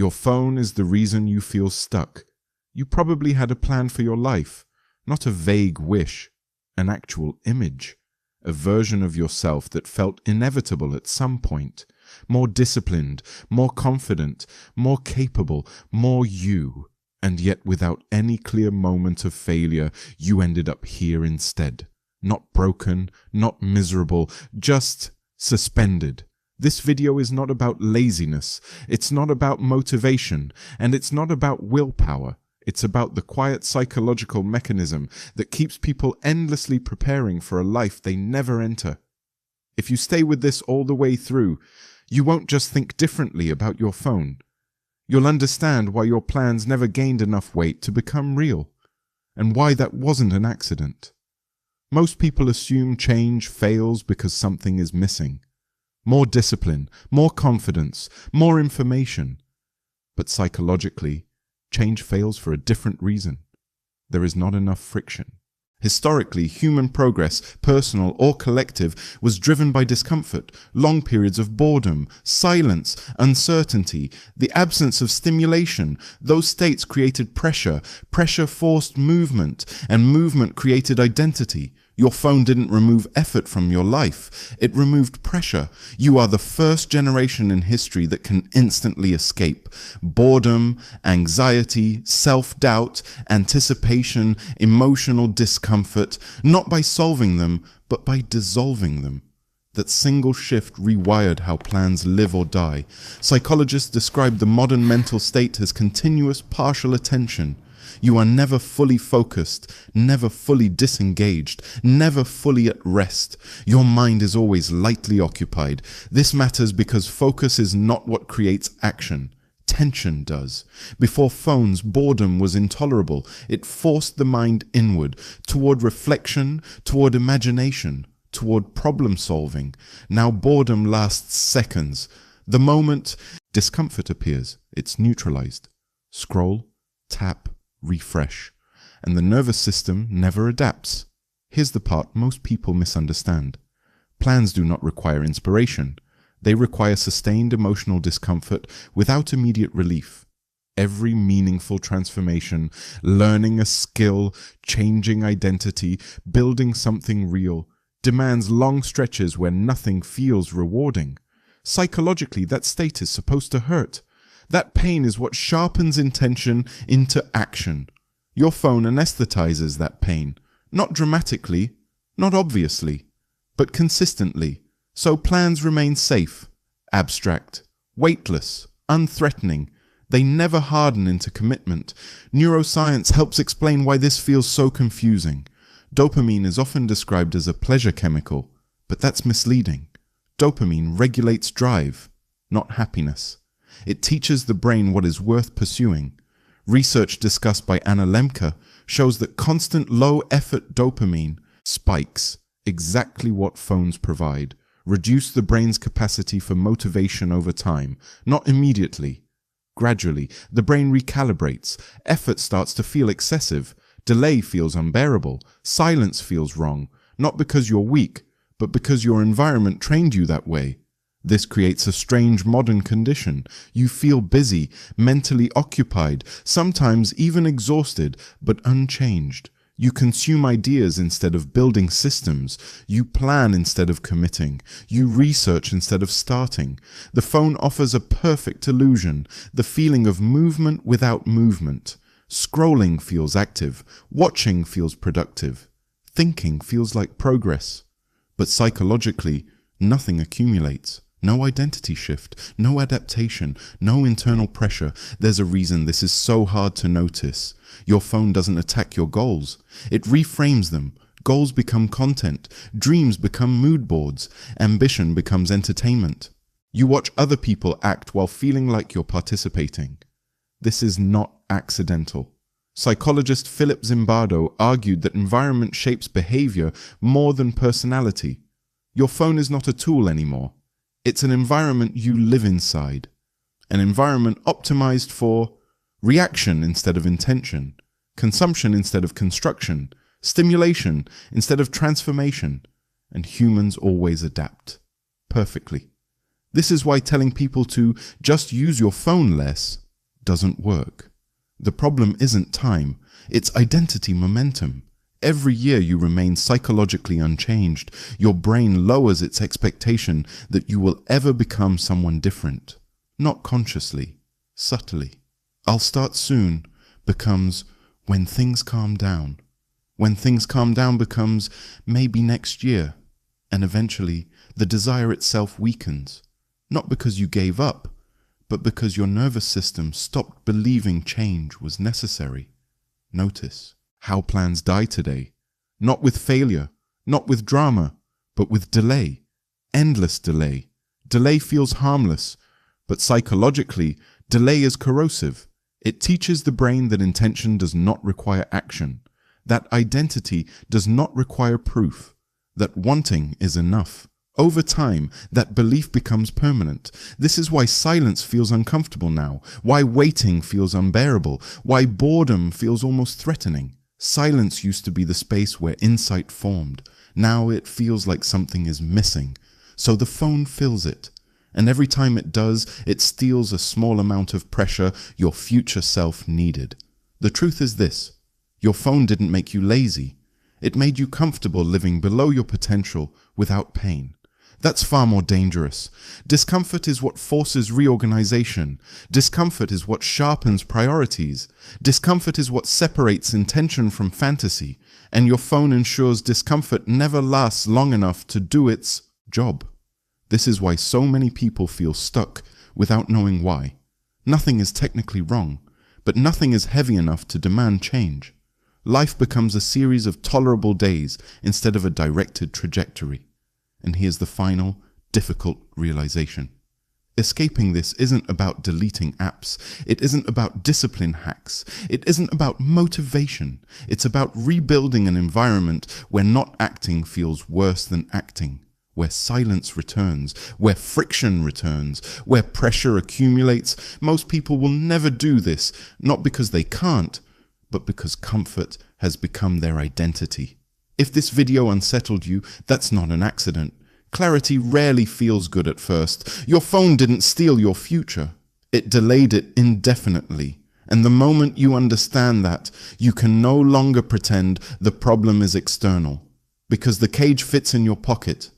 Your phone is the reason you feel stuck. You probably had a plan for your life, not a vague wish, an actual image, a version of yourself that felt inevitable at some point, more disciplined, more confident, more capable, more you, and yet without any clear moment of failure, you ended up here instead. Not broken, not miserable, just suspended. This video is not about laziness, it's not about motivation, and it's not about willpower. It's about the quiet psychological mechanism that keeps people endlessly preparing for a life they never enter. If you stay with this all the way through, you won't just think differently about your phone. You'll understand why your plans never gained enough weight to become real, and why that wasn't an accident. Most people assume change fails because something is missing. More discipline, more confidence, more information. But psychologically, change fails for a different reason. There is not enough friction. Historically, human progress, personal or collective, was driven by discomfort, long periods of boredom, silence, uncertainty, the absence of stimulation. Those states created pressure, pressure forced movement, and movement created identity. Your phone didn't remove effort from your life. It removed pressure. You are the first generation in history that can instantly escape boredom, anxiety, self-doubt, anticipation, emotional discomfort, not by solving them, but by dissolving them. That single shift rewired how plans live or die. Psychologists describe the modern mental state as continuous partial attention. You are never fully focused, never fully disengaged, never fully at rest. Your mind is always lightly occupied. This matters because focus is not what creates action. Tension does. Before phones, boredom was intolerable. It forced the mind inward, toward reflection, toward imagination, toward problem solving. Now boredom lasts seconds. The moment discomfort appears, it's neutralized. Scroll, tap, refresh, and the nervous system never adapts. Here's the part most people misunderstand. Plans do not require inspiration. They require sustained emotional discomfort without immediate relief. Every meaningful transformation, learning a skill, changing identity, building something real, demands long stretches where nothing feels rewarding. Psychologically, that state is supposed to hurt. That pain is what sharpens intention into action. Your phone anesthetizes that pain, not dramatically, not obviously, but consistently. So plans remain safe, abstract, weightless, unthreatening. They never harden into commitment. Neuroscience helps explain why this feels so confusing. Dopamine is often described as a pleasure chemical, but that's misleading. Dopamine regulates drive, not happiness. It teaches the brain what is worth pursuing. Research discussed by Anna Lemke shows that constant low-effort dopamine spikes, exactly what phones provide, reduce the brain's capacity for motivation over time, not immediately. Gradually, the brain recalibrates, effort starts to feel excessive, delay feels unbearable, silence feels wrong, not because you're weak, but because your environment trained you that way. This creates a strange modern condition. You feel busy, mentally occupied, sometimes even exhausted, but unchanged. You consume ideas instead of building systems. You plan instead of committing. You research instead of starting. The phone offers a perfect illusion, the feeling of movement without movement. Scrolling feels active. Watching feels productive. Thinking feels like progress. But psychologically, nothing accumulates. No identity shift, no adaptation, no internal pressure. There's a reason this is so hard to notice. Your phone doesn't attack your goals. It reframes them. Goals become content. Dreams become mood boards. Ambition becomes entertainment. You watch other people act while feeling like you're participating. This is not accidental. Psychologist Philip Zimbardo argued that environment shapes behavior more than personality. Your phone is not a tool anymore. It's an environment you live inside. An environment optimized for reaction instead of intention, consumption instead of construction, stimulation instead of transformation, and humans always adapt perfectly. This is why telling people to just use your phone less doesn't work. The problem isn't time, it's identity momentum. Every year you remain psychologically unchanged, your brain lowers its expectation that you will ever become someone different. Not consciously, subtly. "I'll start soon" becomes "when things calm down." When things calm down becomes "maybe next year." And eventually, the desire itself weakens. Not because you gave up, but because your nervous system stopped believing change was necessary. Notice how plans die today. Not with failure, not with drama, but with delay. Endless delay. Delay feels harmless, but psychologically, delay is corrosive. It teaches the brain that intention does not require action, that identity does not require proof, that wanting is enough. Over time, that belief becomes permanent. This is why silence feels uncomfortable now, why waiting feels unbearable, why boredom feels almost threatening. Silence used to be the space where insight formed. Now it feels like something is missing. So the phone fills it. And every time it does, it steals a small amount of pressure your future self needed. The truth is this: your phone didn't make you lazy. It made you comfortable living below your potential without pain. That's far more dangerous. Discomfort is what forces reorganization. Discomfort is what sharpens priorities. Discomfort is what separates intention from fantasy. And your phone ensures discomfort never lasts long enough to do its job. This is why so many people feel stuck without knowing why. Nothing is technically wrong, but nothing is heavy enough to demand change. Life becomes a series of tolerable days instead of a directed trajectory. And here's the final, difficult realization. Escaping this isn't about deleting apps. It isn't about discipline hacks. It isn't about motivation. It's about rebuilding an environment where not acting feels worse than acting, where silence returns, where friction returns, where pressure accumulates. Most people will never do this, not because they can't, but because comfort has become their identity. If this video unsettled you, that's not an accident. Clarity rarely feels good at first. Your phone didn't steal your future. It delayed it indefinitely. And the moment you understand that, you can no longer pretend the problem is external. Because the cage fits in your pocket,